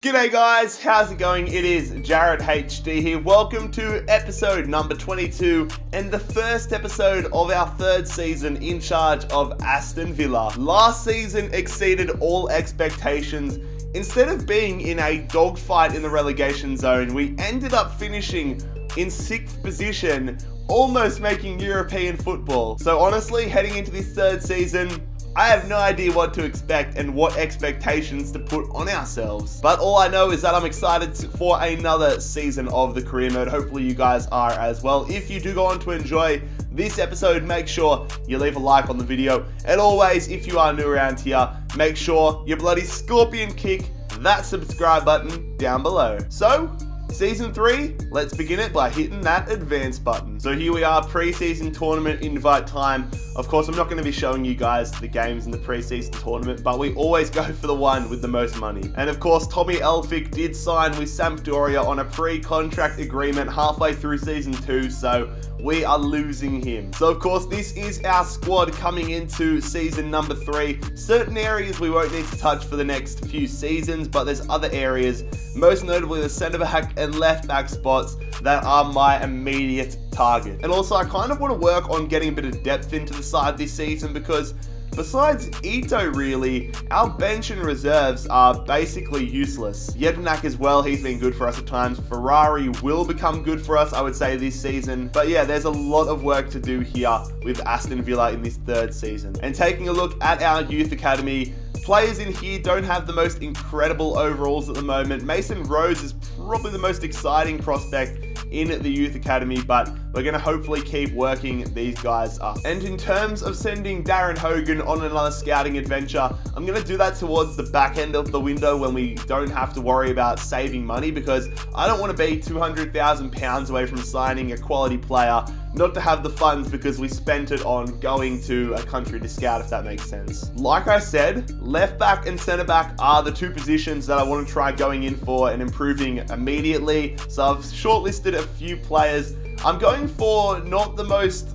G'day guys, how's it going? It is JarradHD here. Welcome to episode number 22 and the first episode of our third season in charge of Aston Villa. Last season exceeded all expectations. Instead of being in a dogfight in the relegation zone, we ended up finishing in 6th position, almost making European football. So honestly, heading into this third season, I have no idea what to expect and what expectations to put on ourselves. But all I know is that I'm excited for another season of the career mode. Hopefully you guys are as well. If you do go on to enjoy this episode, make sure you leave a like on the video. And always, if you are new around here, make sure you bloody scorpion kick that subscribe button down below. So, Season 3, let's begin it by hitting that advance button. So here we are, pre-season tournament invite time. Of course, I'm not going to be showing you guys the games in the pre-season tournament, but we always go for the one with the most money. And of course, Tommy Elphick did sign with Sampdoria on a pre-contract agreement halfway through Season 2, so we are losing him. So of course, this is our squad coming into season number 3. Certain areas we won't need to touch for the next few seasons, but there's other areas, most notably the centre back and left back spots, that are my immediate target. And also, I kind of want to work on getting a bit of depth into the side this season, because besides Ito, really, our bench and reserves are basically useless. Jedinak as well, he's been good for us at times. Ferrari will become good for us, I would say, this season. But yeah, there's a lot of work to do here with Aston Villa in this third season. And taking a look at our youth academy, players in here don't have the most incredible overalls at the moment. Mason Rose is probably the most exciting prospect in the youth academy, but we're going to hopefully keep working these guys up. And in terms of sending Darren Hogan on another scouting adventure, I'm going to do that towards the back end of the window when we don't have to worry about saving money, because I don't want to be £200,000 away from signing a quality player, not to have the funds because we spent it on going to a country to scout, if that makes sense. Like I said, left back and centre back are the two positions that I want to try going in for and improving immediately. So I've shortlisted a few players. I'm going for not the most,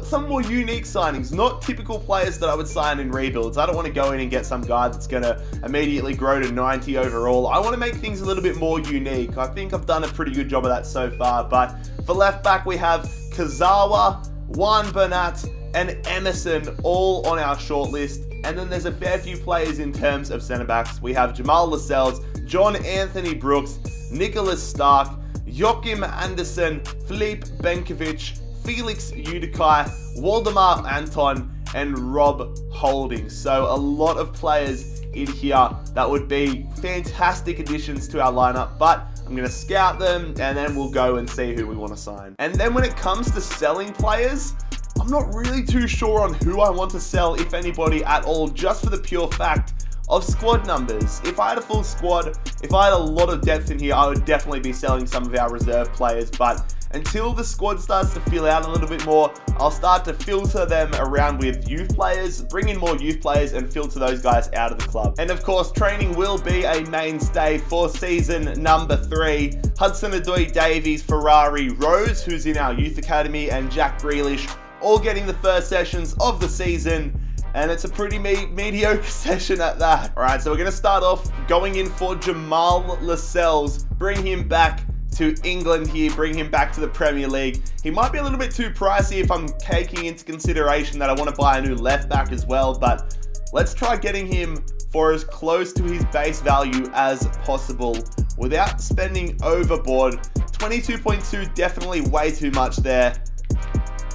some more unique signings, not typical players that I would sign in rebuilds. I don't want to go in and get some guy that's going to immediately grow to 90 overall. I want to make things a little bit more unique. I think I've done a pretty good job of that so far. But for left back, we have Kazawa, Juan Bernat, and Emerson all on our shortlist. And then there's a fair few players in terms of centre backs. We have Jamal Lascelles, John Anthony Brooks, Nicholas Stark, Joachim Anderson, Philippe Benkovic, Felix Udikai, Waldemar Anton, and Rob Holding. So a lot of players in here that would be fantastic additions to our lineup, but I'm going to scout them and then we'll go and see who we want to sign. And then when it comes to selling players, I'm not really too sure on who I want to sell, if anybody at all, just for the pure fact of squad numbers. If I had a full squad, if I had a lot of depth in here, I would definitely be selling some of our reserve players. But until the squad starts to fill out a little bit more, I'll start to filter them around with youth players, bring in more youth players and filter those guys out of the club. And of course, training will be a mainstay for season number 3. Hudson-Odoi, Davies, Ferrari, Rose, who's in our youth academy, and Jack Grealish, all getting the first sessions of the season. And it's a pretty mediocre session at that. All right, so we're going to start off going in for Jamal Lascelles. Bring him back to England here, bring him back to the Premier League. He might be a little bit too pricey if I'm taking into consideration that I want to buy a new left back as well, but let's try getting him for as close to his base value as possible without spending overboard. 22.2, definitely way too much there.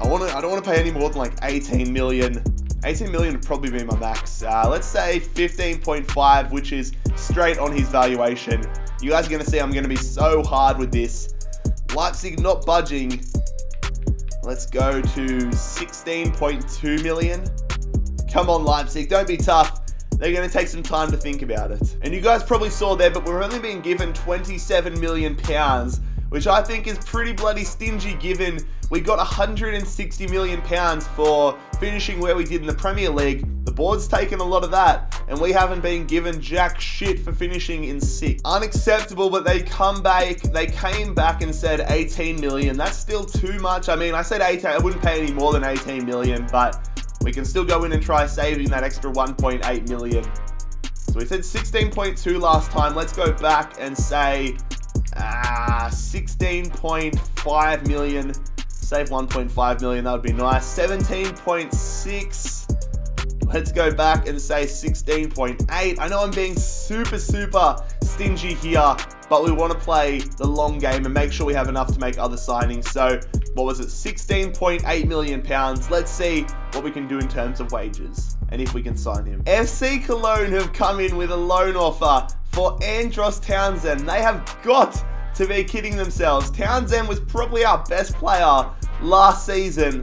I don't want to pay any more than like 18 million. 18 million would probably be my max. Let's say 15.5, which is straight on his valuation. You guys are going to see I'm going to be so hard with this. Leipzig not budging. Let's go to 16.2 million. Come on, Leipzig, don't be tough. They're going to take some time to think about it. And you guys probably saw there, but we're only being given £27 million, which I think is pretty bloody stingy given we got £160 million for finishing where we did in the Premier League. The board's taken a lot of that, and we haven't been given jack shit for finishing in 6th. Unacceptable, but they came back and said 18 million. That's still too much. I mean, I said 18, I wouldn't pay any more than 18 million, but we can still go in and try saving that extra 1.8 million. So we said 16.2 last time. Let's go back and say 16.5 million. Save 1.5 million, that would be nice. 17.6. Let's go back and say 16.8. I know I'm being super stingy here, but we want to play the long game and make sure we have enough to make other signings. So, what was it? 16.8 million pounds. Let's see what we can do in terms of wages and if we can sign him. FC Cologne have come in with a loan offer for Andros Townsend. They have got to be kidding themselves. Townsend was probably our best player last season.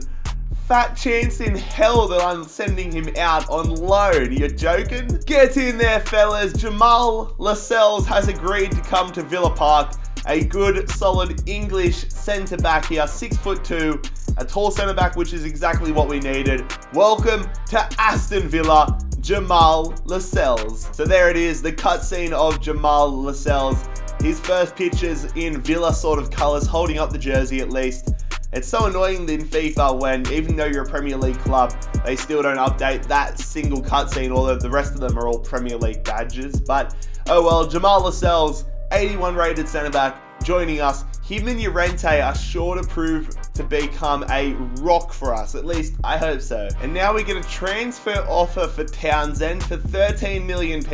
Fat chance in hell that I'm sending him out on loan. You're joking? Get in there, fellas. Jamal Lascelles has agreed to come to Villa Park. A good, solid English centre-back here. 6'2", a tall centre-back, which is exactly what we needed. Welcome to Aston Villa, Jamal Lascelles. So there it is, the cutscene of Jamal Lascelles. His first pictures in Villa sort of colours, holding up the jersey at least. It's so annoying in FIFA when, even though you're a Premier League club, they still don't update that single cutscene, although the rest of them are all Premier League badges. But, oh well, Jamal Lascelles, 81 rated centre-back, joining us. Him and Llorente are sure to prove to become a rock for us. At least, I hope so. And now we get a transfer offer for Townsend for £13 million.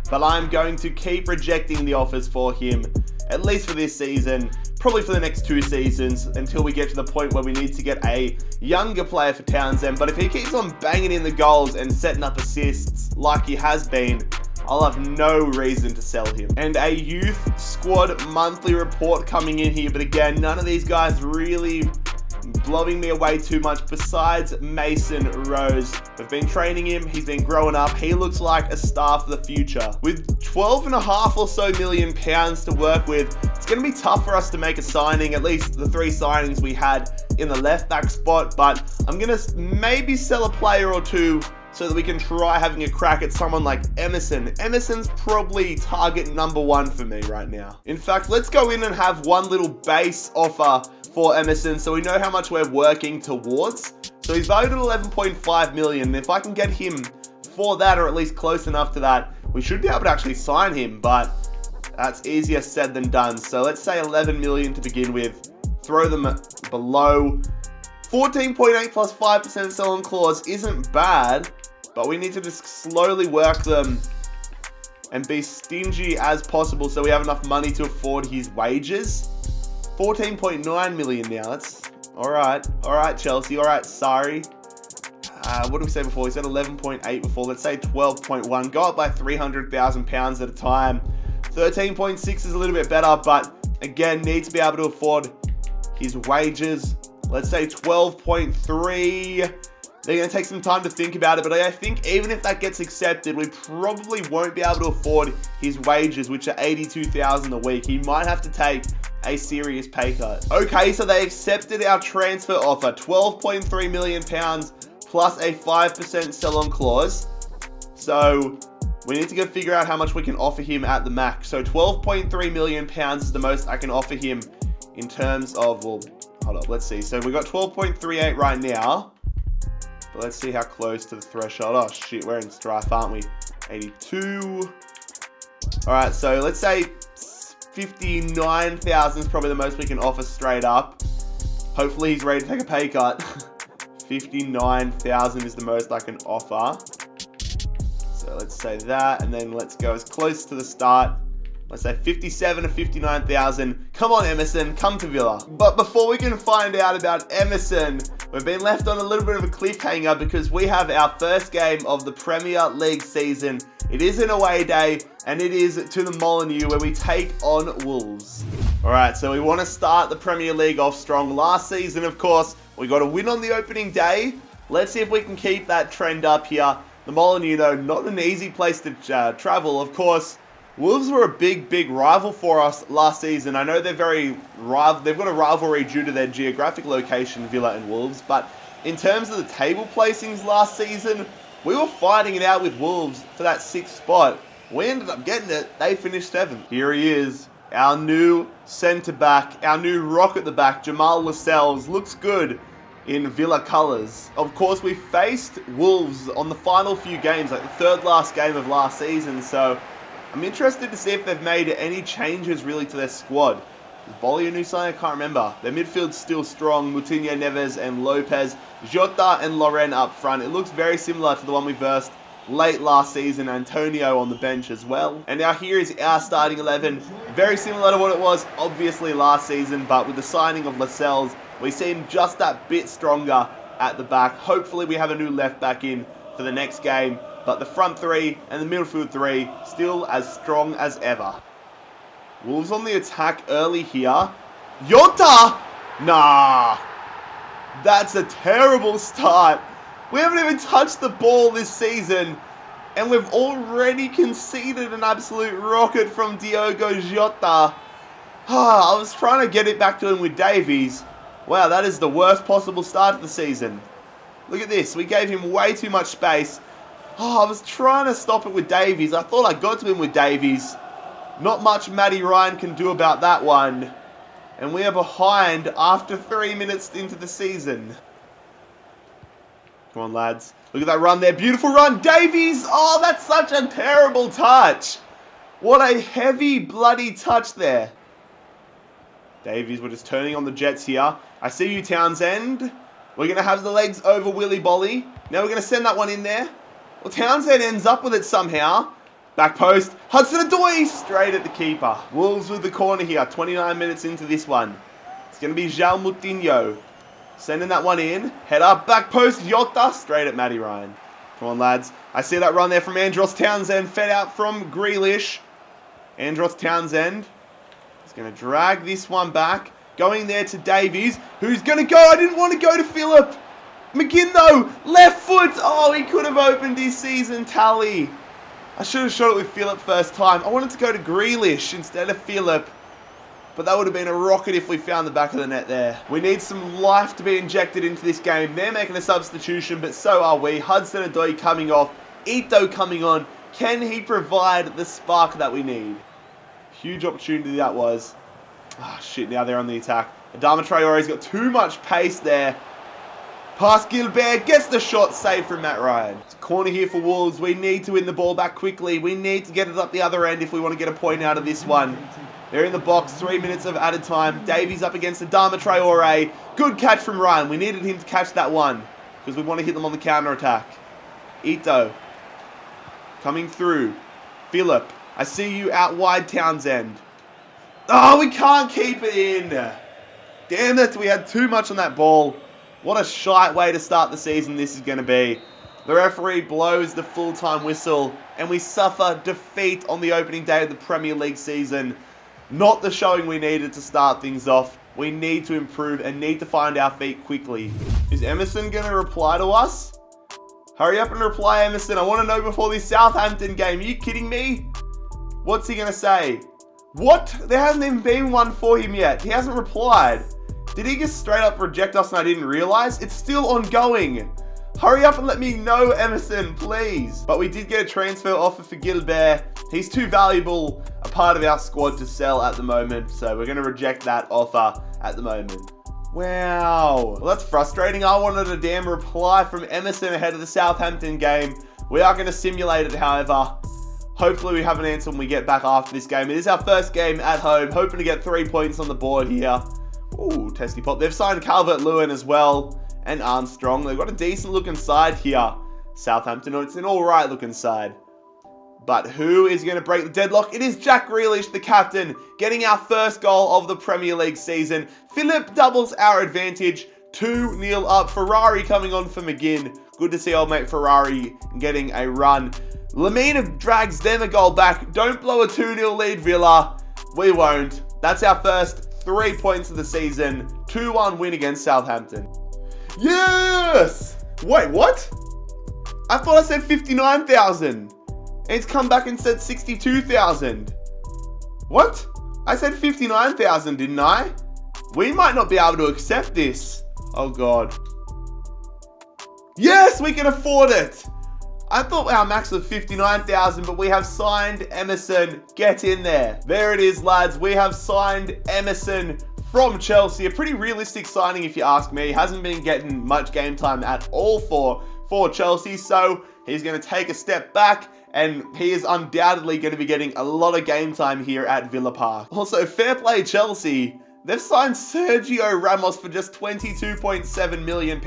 But I'm going to keep rejecting the offers for him, at least for this season, probably for the next 2 seasons, until we get to the point where we need to get a younger player for Townsend. But if he keeps on banging in the goals and setting up assists like he has been, I'll have no reason to sell him. And a youth squad monthly report coming in here, but again, none of these guys really blowing me away too much besides Mason Rose. We've been training him, he's been growing up, he looks like a star for the future. With 12.5 or so million pounds to work with, it's going to be tough for us to make a signing, at least the 3 signings we had in the left back spot, but I'm going to maybe sell a player or 2 so that we can try having a crack at someone like Emerson. Emerson's probably target number 1 for me right now. In fact, let's go in and have one little base offer for Emerson so we know how much we're working towards. So he's valued at 11.5 million. If I can get him for that, or at least close enough to that, we should be able to actually sign him, but that's easier said than done. So let's say 11 million to begin with. Throw them below. 14.8 plus 5% sell-on clause isn't bad, but we need to just slowly work them and be stingy as possible so we have enough money to afford his wages. 14.9 million now. That's all right. All right, Chelsea. All right, sorry. What did we say before? We said 11.8 before. Let's say 12.1. Go up by £300,000 at a time. 13.6 is a little bit better, but again, need to be able to afford his wages. Let's say 12.3. They're going to take some time to think about it, but I think even if that gets accepted, we probably won't be able to afford his wages, which are $82,000 a week. He might have to take a serious pay cut. Okay, so they accepted our transfer offer, £12.3 million plus a 5% sell-on clause. So we need to go figure out how much we can offer him at the max. So £12.3 million is the most I can offer him in terms of, well, hold up, let's see. So we got 12.38 right now. But let's see how close to the threshold. Oh shit, we're in strife, aren't we? 82. Alright, so let's say 59,000 is probably the most we can offer straight up. Hopefully he's ready to take a pay cut. 59,000 is the most I can offer. So let's say that, and then let's go as close to the start. Let's say 57 to 59,000. Come on, Emerson, come to Villa. But before we can find out about Emerson, we've been left on a little bit of a cliffhanger because we have our first game of the Premier League season. It is an away day, and it is to the Molineux where we take on Wolves. All right, so we want to start the Premier League off strong. Last season, of course, we got a win on the opening day. Let's see if we can keep that trend up here. The Molineux, though, not an easy place to travel, of course. Wolves were a big rival for us last season. I know they've got a rivalry due to their geographic location, Villa and Wolves, but in terms of the table placings last season, we were fighting it out with Wolves for that 6th spot. We ended up getting it. They finished 7th. Here he is, our new centre-back, our new rock at the back, Jamal Lascelles. Looks good. in Villa colours. Of course, we faced Wolves on the final few games, like the third last game of last season, so I'm interested to see if they've made any changes really to their squad. Is Bolly a new sign? I can't remember. Their midfield's still strong. Moutinho, Neves and Lopez. Jota and Loren up front. It looks very similar to the one we versed late last season. Antonio on the bench as well. And now here is our starting 11. Very similar to what it was obviously last season, but with the signing of Lascelles, we seem just that bit stronger at the back. Hopefully we have a new left back in for the next game. But the front three and the midfield three still as strong as ever. Wolves on the attack early here. Jota! Nah. That's a terrible start. We haven't even touched the ball this season. And we've already conceded an absolute rocket from Diogo Jota. I was trying to get it back to him with Davies. Wow, that is the worst possible start of the season. Look at this. We gave him way too much space. I was trying to stop it with Davies. I thought I got to him with Davies. Not much Matty Ryan can do about that one. And we are behind after 3 minutes into the season. Come on, lads. Look at that run there. Beautiful run. Davies! Oh, that's such a terrible touch. What a heavy, bloody touch there. Davies, we're just turning on the Jets here. I see you, Townsend. We're going to have the legs over Willy Bolly. Now we're going to send that one in there. Well, Townsend ends up with it somehow. Back post. Hudson-Odoi straight at the keeper. Wolves with the corner here. 29 minutes into this one. It's going to be João Moutinho. Sending that one in. Head up. Back post. Jota straight at Matty Ryan. Come on, lads. I see that run there from Andros Townsend. Fed out from Grealish. Andros Townsend. He's going to drag this one back. Going there to Davies. Who's going to go? I didn't want to go to Philip. McGinn though, left foot. Oh, he could have opened his season tally. I should have shot it with Philip first time. I wanted to go to Grealish instead of Philip. But that would have been a rocket if we found the back of the net there. We need some life to be injected into this game. They're making a substitution, but so are we. Hudson-Odoi coming off. Ito coming on. Can he provide the spark that we need? Huge opportunity that was. Ah, shit, now they're on the attack. Adama Traore's got too much pace there. Pass Gilbert, gets the shot, saved from Matt Ryan. It's a corner here for Wolves. We need to win the ball back quickly. We need to get it up the other end if we want to get a point out of this one. They're in the box, 3 minutes of added time. Davies up against Adama Traore. Good catch from Ryan. We needed him to catch that one because we want to hit them on the counter-attack. Ito coming through. Philip, I see you out wide, Townsend. Oh, we can't keep it in. Damn it, we had too much on that ball. What a shite way to start the season this is going to be. The referee blows the full-time whistle and we suffer defeat on the opening day of the Premier League season. Not the showing we needed to start things off. We need to improve and need to find our feet quickly. Is Emerson going to reply to us? Hurry up and reply, Emerson. I want to know before this Southampton game. Are you kidding me? What's he going to say? What? There hasn't even been one for him yet. He hasn't replied. Did he just straight up reject us and I didn't realize? It's still ongoing. Hurry up and let me know, Emerson, please. But we did get a transfer offer for Gilbert. He's too valuable a part of our squad to sell at the moment. So we're going to reject that offer at the moment. Wow. Well, that's frustrating. I wanted a damn reply from Emerson ahead of the Southampton game. We are going to simulate it, however. Hopefully we have an answer when we get back after this game. It is our first game at home. Hoping to get 3 points on the board here. Ooh, testy pop. They've signed Calvert-Lewin as well. And Armstrong. They've got a decent looking side here. Southampton, it's an alright looking side. But who is going to break the deadlock? It is Jack Grealish, the captain, getting our first goal of the Premier League season. Philip doubles our advantage. 2-0 up. Ferrari coming on for McGinn. Good to see old mate Ferrari getting a run. Lamina drags them a goal back. Don't blow a 2-0 lead, Villa. We won't. That's our first 3 points of the season. 2-1 win against Southampton. Yes! Wait, what? I thought I said 59,000. And it's come back and said 62,000. What? I said 59,000, didn't I? We might not be able to accept this. Oh, God. Yes, we can afford it. I thought our max was 59,000, but we have signed Emerson. Get in there. There it is, lads. We have signed Emerson from Chelsea. A pretty realistic signing if you ask me. Hasn't been getting much game time at all for Chelsea, so he's going to take a step back, and he is undoubtedly going to be getting a lot of game time here at Villa Park. Also, fair play Chelsea. They've signed Sergio Ramos for just £22.7 million.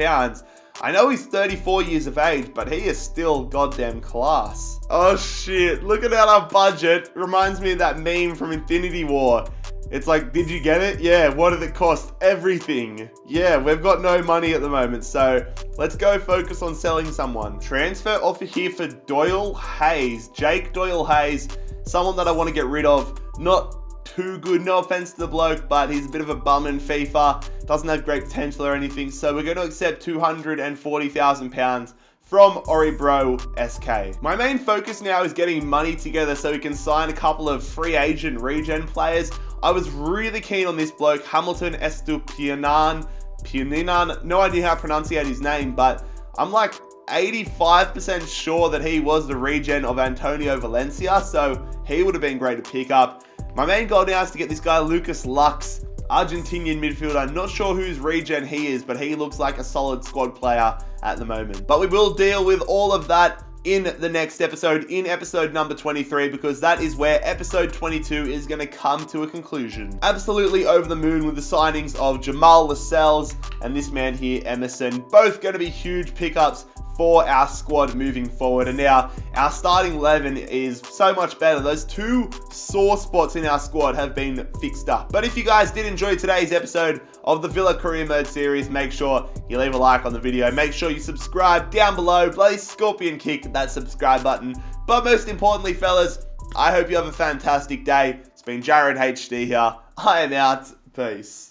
I know he's 34 years of age, but he is still goddamn class. Oh shit, looking at our budget reminds me of that meme from Infinity War. It's like, did you get it? Yeah, what did it cost? Everything. Yeah, we've got no money at the moment, so let's go focus on selling someone. Transfer offer here for Doyle Hayes. Jake Doyle Hayes, someone that I want to get rid of. Not too good, no offense to the bloke, but he's a bit of a bum in FIFA. Doesn't have great potential or anything, so we're going to accept £240,000 from Oribro SK. My main focus now is getting money together so we can sign a couple of free agent regen players. I was really keen on this bloke, Hamilton Estupiñán, no idea how to pronounce his name, but I'm like 85% sure that he was the regen of Antonio Valencia, so he would have been great to pick up. My main goal now is to get this guy Lucas Lux, Argentinian midfielder. I'm not sure whose regen he is, but he looks like a solid squad player at the moment. But we will deal with all of that in the next episode, in episode number 23, because that is where episode 22 is going to come to a conclusion. Absolutely over the moon with the signings of Jamal Lascelles and this man here, Emerson. Both going to be huge pickups for our squad moving forward. And now our starting 11 is so much better. Those two sore spots in our squad have been fixed up. But if you guys did enjoy today's episode of the Villa Career Mode series, make sure you leave a like on the video. Make sure you subscribe down below. Bloody scorpion kick that subscribe button. But most importantly, fellas, I hope you have a fantastic day. It's been JarradHD here. I am out. Peace.